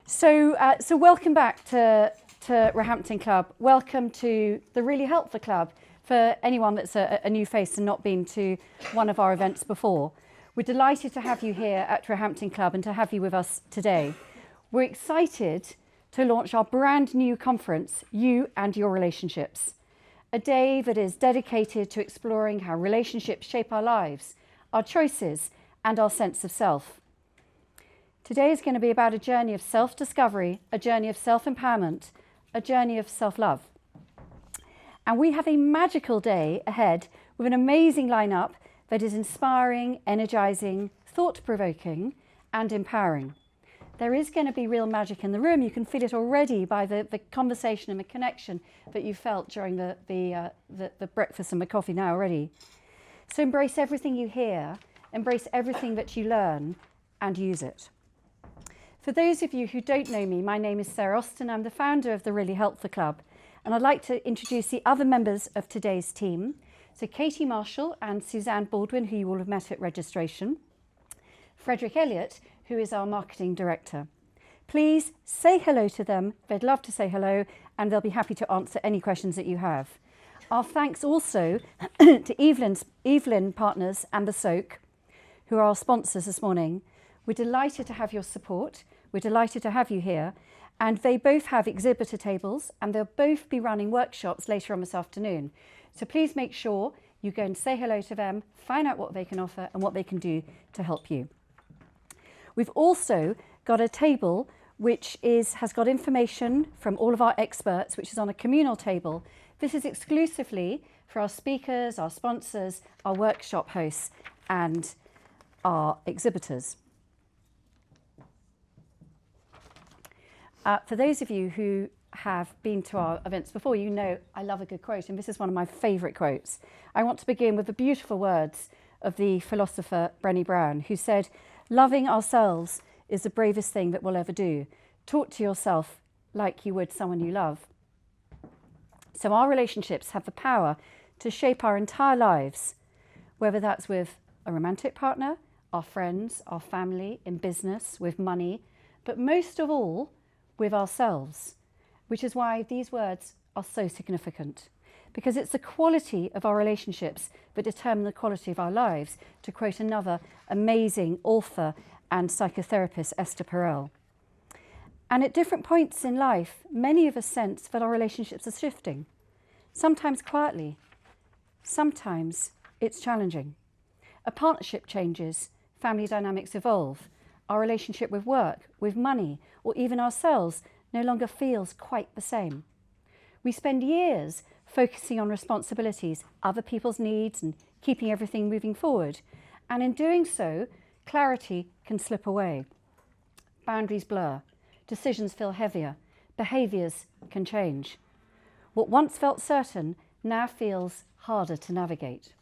So welcome back to Roehampton Club. Welcome to the Really Helpful Club for anyone that's a new face and not been to one of our events before. We're delighted to have you here at Roehampton Club and to have you with us today. We're excited to launch our brand new conference, You and Your Relationships, a day that is dedicated to exploring how relationships shape our lives, our choices, and our sense of self. Today is going to be about a journey of self-discovery, a journey of self-empowerment, a journey of self-love. And we have a magical day ahead with an amazing lineup that is inspiring, energizing, thought-provoking, and empowering. There is going to be real magic in the room. You can feel it already by the conversation and the connection that you felt during the breakfast and the coffee now already. So embrace everything you hear, embrace everything that you learn, and use it. For those of you who don't know me, my name is Sarah Austin. I'm the founder of the Really Helpful Club, and I'd like to introduce the other members of today's team. So Katie Marshall and Suzanne Baldwin, who you will have met at registration. Frederick Elliott, who is our marketing director. Please say hello to them. They'd love to say hello, and they'll be happy to answer any questions that you have. Our thanks also to Evelyn Partners and The Soak, who are our sponsors this morning. We're delighted to have your support. We're delighted to have you here. And they both have exhibitor tables, and they'll both be running workshops later on this afternoon. So please make sure you go and say hello to them, find out what they can offer and what they can do to help you. We've also got a table which has got information from all of our experts, which is on a communal table. This is exclusively for our speakers, our sponsors, our workshop hosts, and our exhibitors. For those of you who have been to our events before, you know I love a good quote, and this is one of my favourite quotes. I want to begin with the beautiful words of the philosopher Brené Brown, who said, "Loving ourselves is the bravest thing that we'll ever do. Talk to yourself like you would someone you love." So our relationships have the power to shape our entire lives, whether that's with a romantic partner, our friends, our family, in business, with money, but most of all, with ourselves, which is why these words are so significant, because it's the quality of our relationships that determine the quality of our lives, to quote another amazing author and psychotherapist, Esther Perel. And at different points in life, many of us sense that our relationships are shifting, sometimes quietly, sometimes it's challenging. A partnership changes, family dynamics evolve, our relationship with work, with money, or even ourselves no longer feels quite the same. We spend years focusing on responsibilities, other people's needs, and keeping everything moving forward. And in doing so, clarity can slip away. Boundaries blur, decisions feel heavier, behaviours can change. What once felt certain now feels harder to navigate.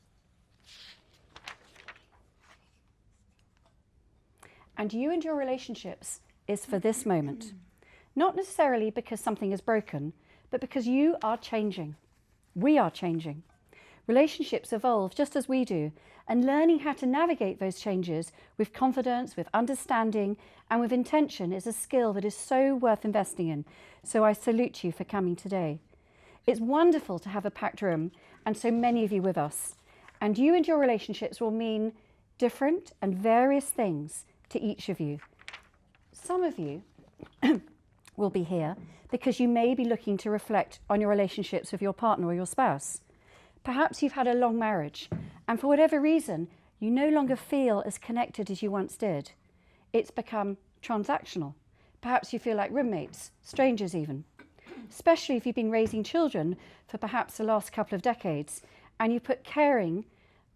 And You and Your Relationships is for this moment. Not necessarily because something is broken, but because you are changing. We are changing. Relationships evolve just as we do, and learning how to navigate those changes with confidence, with understanding, and with intention is a skill that is so worth investing in. So I salute you for coming today. It's wonderful to have a packed room and so many of you with us. And You and Your Relationships will mean different and various things to each of you. Some of you will be here because you may be looking to reflect on your relationships with your partner or your spouse. Perhaps you've had a long marriage, and for whatever reason, you no longer feel as connected as you once did. It's become transactional. Perhaps you feel like roommates, strangers even. Especially if you've been raising children for perhaps the last couple of decades, and you put caring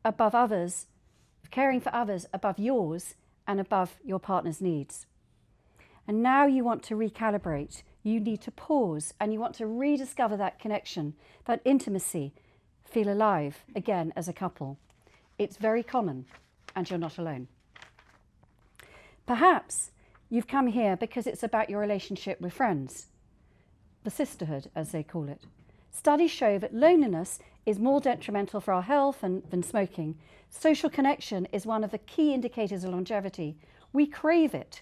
for others above yours and above your partner's needs. And now you want to recalibrate. You need to pause, and you want to rediscover that connection, that intimacy, feel alive again as a couple. It's very common, and you're not alone. Perhaps you've come here because it's about your relationship with friends, the sisterhood, as they call it. Studies show that loneliness is more detrimental for our health than smoking. Social connection is one of the key indicators of longevity. We crave it,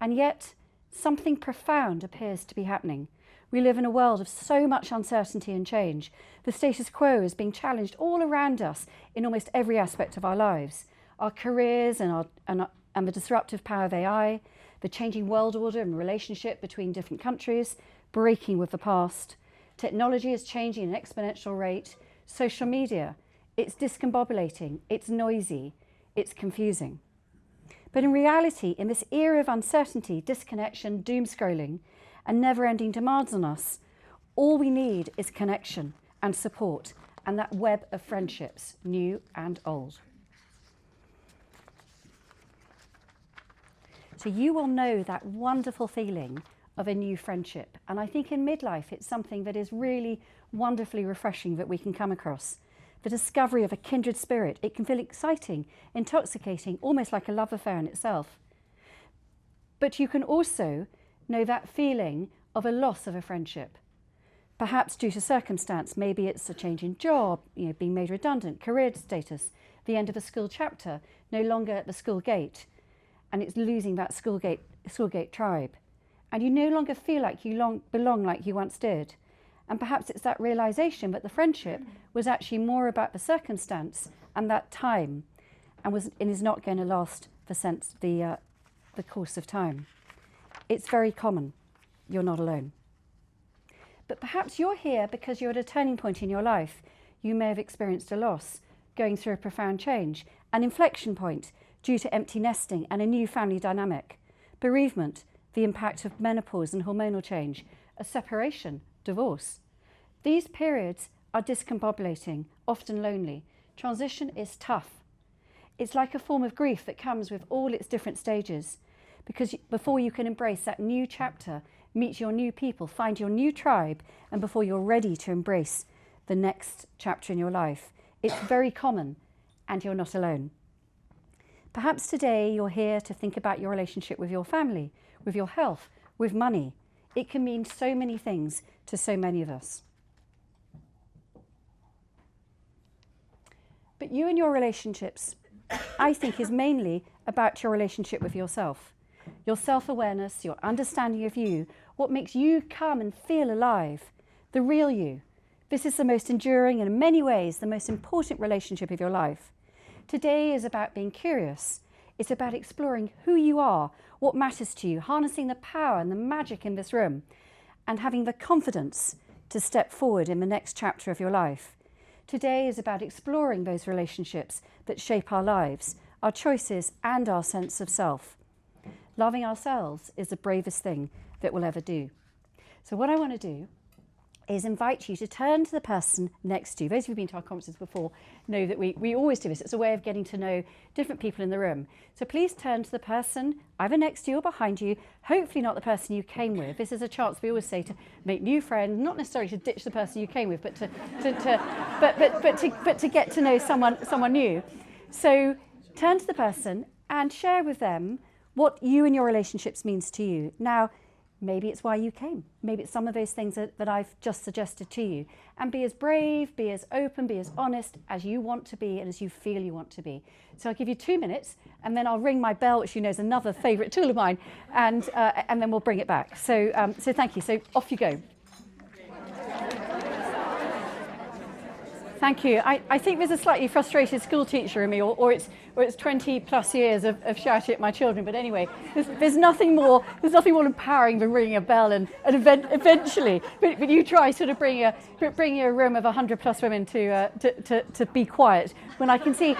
and yet Something profound appears to be happening. We live in a world of so much uncertainty and change. The status quo is being challenged all around us in almost every aspect of our lives. Our careers and the disruptive power of AI, the changing world order and relationship between different countries, breaking with the past. Technology is changing at an exponential rate. Social media, it's discombobulating, it's noisy, it's confusing. But in reality, in this era of uncertainty, disconnection, doom scrolling, and never-ending demands on us, all we need is connection and support and that web of friendships, new and old. So you will know that wonderful feeling of a new friendship. And I think in midlife, it's something that is really wonderfully refreshing that we can come across. The discovery of a kindred spirit. It can feel exciting, intoxicating, almost like a love affair in itself. But you can also know that feeling of a loss of a friendship. Perhaps due to circumstance, maybe it's a change in job, being made redundant, career status, the end of a school chapter, no longer at the school gate, and it's losing that school gate tribe. And you no longer feel like you belong like you once did. And perhaps it's that realization that the friendship was actually more about the circumstance and that time, and is not going to last the course of time. It's very common. You're not alone. But perhaps you're here because you're at a turning point in your life. You may have experienced a loss, going through a profound change, an inflection point due to empty nesting and a new family dynamic, bereavement, the impact of menopause and hormonal change, a separation, divorce. These periods are discombobulating, often lonely. Transition is tough. It's like a form of grief that comes with all its different stages, because before you can embrace that new chapter, meet your new people, find your new tribe, and before you're ready to embrace the next chapter in your life, it's very common, and you're not alone. Perhaps today you're here to think about your relationship with your family, with your health, with money. It can mean so many things to so many of us. But you and your relationships, I think, is mainly about your relationship with yourself. Your self-awareness, your understanding of you, what makes you come and feel alive, the real you. This is the most enduring and in many ways the most important relationship of your life. Today is about being curious. It's about exploring who you are, what matters to you, harnessing the power and the magic in this room, and having the confidence to step forward in the next chapter of your life. Today is about exploring those relationships that shape our lives, our choices, and our sense of self. Loving ourselves is the bravest thing that we'll ever do. So what I want to do is invite you to turn to the person next to you. Those of you who've been to our conferences before know that we always do this. It's a way of getting to know different people in the room. So please turn to the person either next to you or behind you, hopefully not the person you came with. This is a chance, we always say, to make new friends, not necessarily to ditch the person you came with, but to get to know someone new. So turn to the person and share with them what you and your relationships means to you. Now, maybe it's why you came. Maybe it's some of those things that I've just suggested to you. And be as brave, be as open, be as honest as you want to be and as you feel you want to be. So I'll give you 2 minutes and then I'll ring my bell, which you know is another favourite tool of mine, and then we'll bring it back. So thank you. So off you go. Thank you. I think there's a slightly frustrated school teacher in me, or it's 20 plus years of shouting at my children. But anyway, there's nothing more empowering than ringing a bell and eventually. But you try sort of bringing a room of 100 plus women to be quiet when I can see.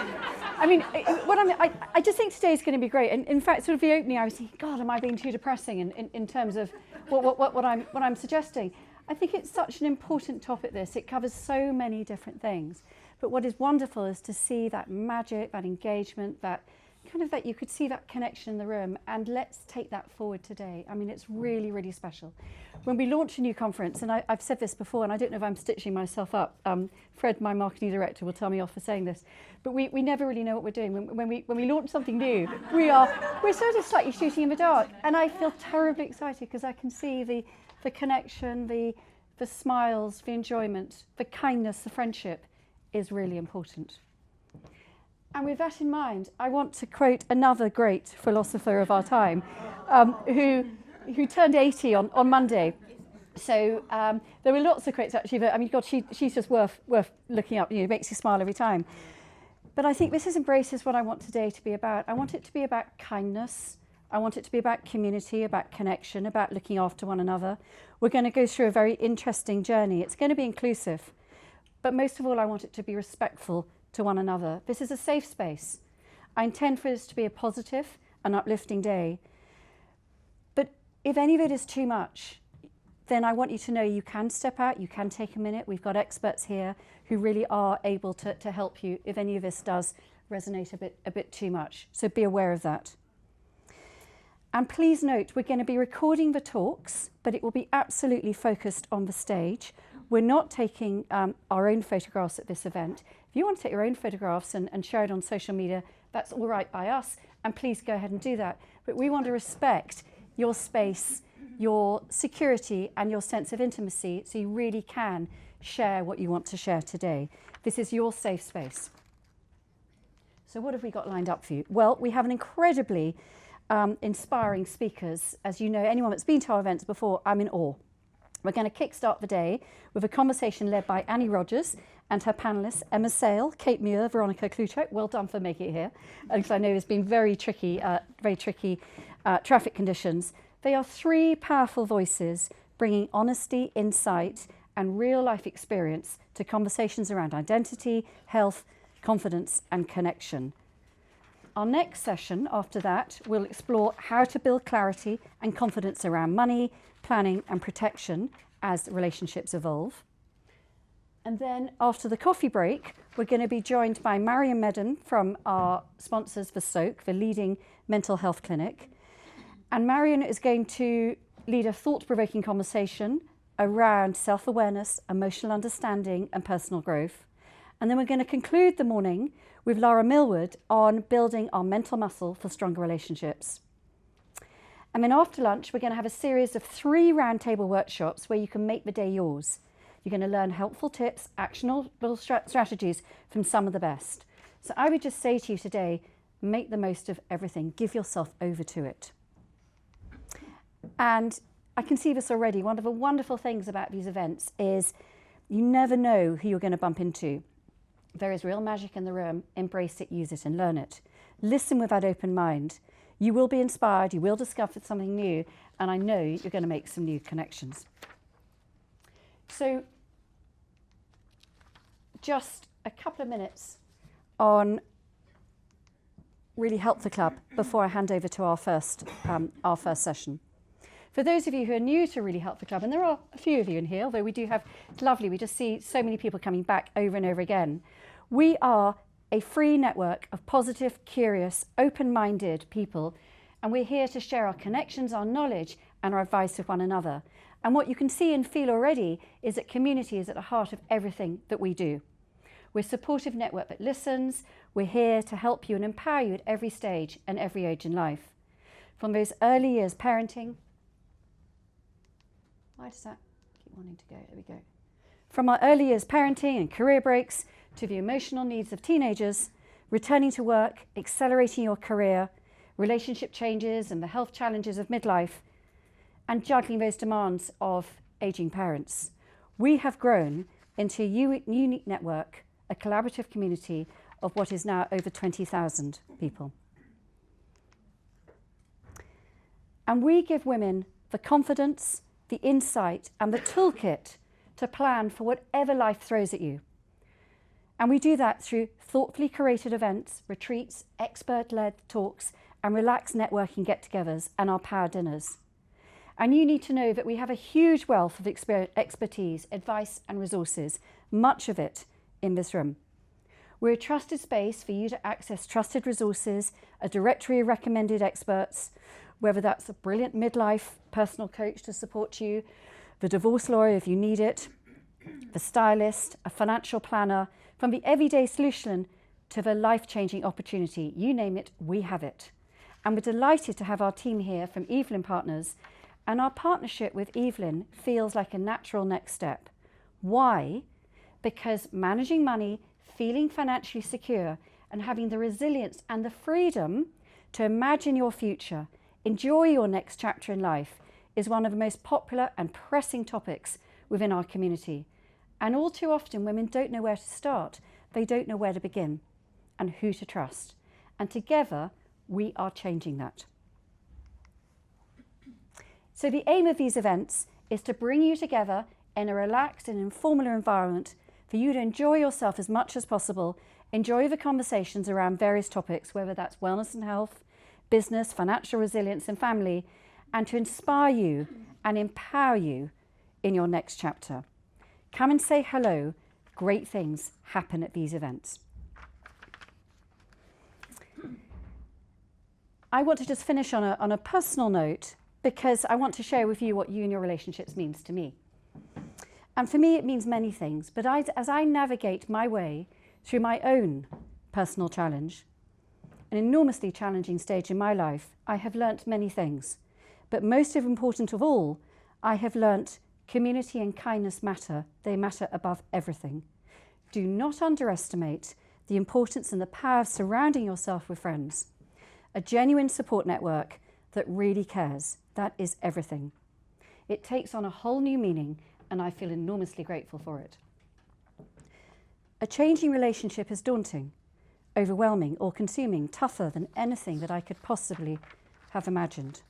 I mean, I just think today is going to be great. And in fact, sort of the opening, I was thinking, God, am I being too depressing in terms of what I'm suggesting? I think it's such an important topic, this. It covers so many different things. But what is wonderful is to see that magic, that engagement, that you could see that connection in the room. And let's take that forward today. I mean, it's really, really special. When we launch a new conference, and I've said this before, and I don't know if I'm stitching myself up. Fred, my marketing director, will tell me off for saying this. But we never really know what we're doing. When we launch something new, we're sort of slightly shooting in the dark. And I feel terribly excited because I can see the connection, the smiles, the enjoyment, the kindness, the friendship is really important. And with that in mind, I want to quote another great philosopher of our time, who who turned 80 on Monday. So there were lots of quotes actually. But I mean, God, she's just worth looking up. You know, it makes you smile every time. But I think this embraces what I want today to be about. I want it to be about kindness. I want it to be about community, about connection, about looking after one another. We're going to go through a very interesting journey. It's going to be inclusive. But most of all, I want it to be respectful to one another. This is a safe space. I intend for this to be a positive and uplifting day. But if any of it is too much, then I want you to know you can step out, you can take a minute. We've got experts here who really are able to help you if any of this does resonate a bit too much. So be aware of that. And please note, we're going to be recording the talks, but it will be absolutely focused on the stage. We're not taking our own photographs at this event. If you want to take your own photographs and share it on social media, that's all right by us, and please go ahead and do that. But we want to respect your space, your security, and your sense of intimacy, so you really can share what you want to share today. This is your safe space. So what have we got lined up for you? Well, we have an incredibly inspiring speakers. As you know, anyone that's been to our events before, I'm in awe. We're going to kickstart the day with a conversation led by Annie Rogers and her panellists, Emma Sale, Kate Muir, Veronica Kluchek. Well done for making it here, because I know it's been very tricky traffic conditions. They are three powerful voices bringing honesty, insight, and real-life experience to conversations around identity, health, confidence, and connection. Our next session after that will explore how to build clarity and confidence around money, planning, and protection as relationships evolve. And then after the coffee break, we're going to be joined by Marion Medden from our sponsors for SOAK, the leading mental health clinic. And Marion is going to lead a thought-provoking conversation around self-awareness, emotional understanding, and personal growth. And then we're going to conclude the morning with Lara Millward on building our mental muscle for stronger relationships. And then after lunch, we're going to have a series of 3 roundtable workshops where you can make the day yours. You're going to learn helpful tips, actionable strategies from some of the best. So I would just say to you today, make the most of everything. Give yourself over to it. And I can see this already. One of the wonderful things about these events is you never know who you're going to bump into. There is real magic in the room. Embrace it, use it, and learn it. Listen with that open mind. You will be inspired, you will discover something new, and I know you're going to make some new connections. So, just a couple of minutes on Really Help the Club before I hand over to our first session. For those of you who are new to Really Help the Club, and there are a few of you in here, although we do have, it's lovely, we just see so many people coming back over and over again. We are a free network of positive, curious, open-minded people, and we're here to share our connections, our knowledge, and our advice with one another. And what you can see and feel already is that community is at the heart of everything that we do. We're a supportive network that listens. We're here to help you and empower you at every stage and every age in life. From those early years parenting, why does that keep wanting to go? There we go. From our early years parenting and career breaks to the emotional needs of teenagers, returning to work, accelerating your career, relationship changes and the health challenges of midlife, and juggling those demands of aging parents. We have grown into a unique network, a collaborative community of what is now over 20,000 people. And we give women the confidence, the insight, and the toolkit to plan for whatever life throws at you. And we do that through thoughtfully curated events, retreats, expert-led talks, and relaxed networking get-togethers and our power dinners. And you need to know that we have a huge wealth of expertise, advice, and resources, much of it in this room. We're a trusted space for you to access trusted resources, a directory of recommended experts, whether that's a brilliant midlife personal coach to support you, the divorce lawyer if you need it, the stylist, a financial planner, from the everyday solution to the life-changing opportunity. You name it, we have it. And we're delighted to have our team here from Evelyn Partners, and our partnership with Evelyn feels like a natural next step. Why? Because managing money, feeling financially secure, and having the resilience and the freedom to imagine your future, enjoy your next chapter in life, is one of the most popular and pressing topics within our community. And all too often, women don't know where to start. They don't know where to begin and who to trust. And together, we are changing that. So the aim of these events is to bring you together in a relaxed and informal environment for you to enjoy yourself as much as possible, enjoy the conversations around various topics, whether that's wellness and health, business, financial resilience and family, and to inspire you and empower you in your next chapter. Come and say hello. Great things happen at these events. I want to just finish on a personal note, because I want to share with you what you and your relationships means to me. And for me, it means many things. But as I navigate my way through my own personal challenge, an enormously challenging stage in my life, I have learnt many things. But most important of all, I have learnt community and kindness matter. They matter above everything. Do not underestimate the importance and the power of surrounding yourself with friends. A genuine support network that really cares. That is everything. It takes on a whole new meaning, and I feel enormously grateful for it. A changing relationship is daunting, overwhelming, or consuming, tougher than anything that I could possibly have imagined.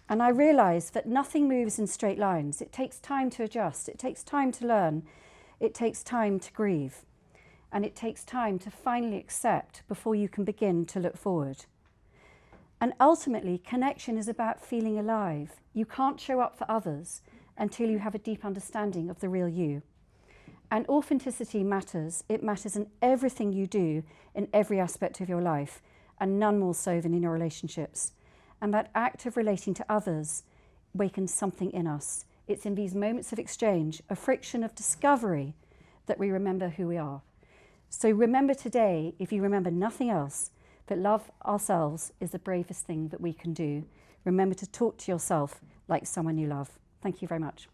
And I realise that nothing moves in straight lines. It takes time to adjust. It takes time to learn. It takes time to grieve. And it takes time to finally accept before you can begin to look forward. And ultimately, connection is about feeling alive. You can't show up for others until you have a deep understanding of the real you. And authenticity matters. It matters in everything you do, in every aspect of your life, and none more so than in your relationships. And that act of relating to others wakens something in us. It's in these moments of exchange, a friction of discovery, that we remember who we are. So remember today, if you remember nothing else, that love ourselves is the bravest thing that we can do. Remember to talk to yourself like someone you love. Thank you very much.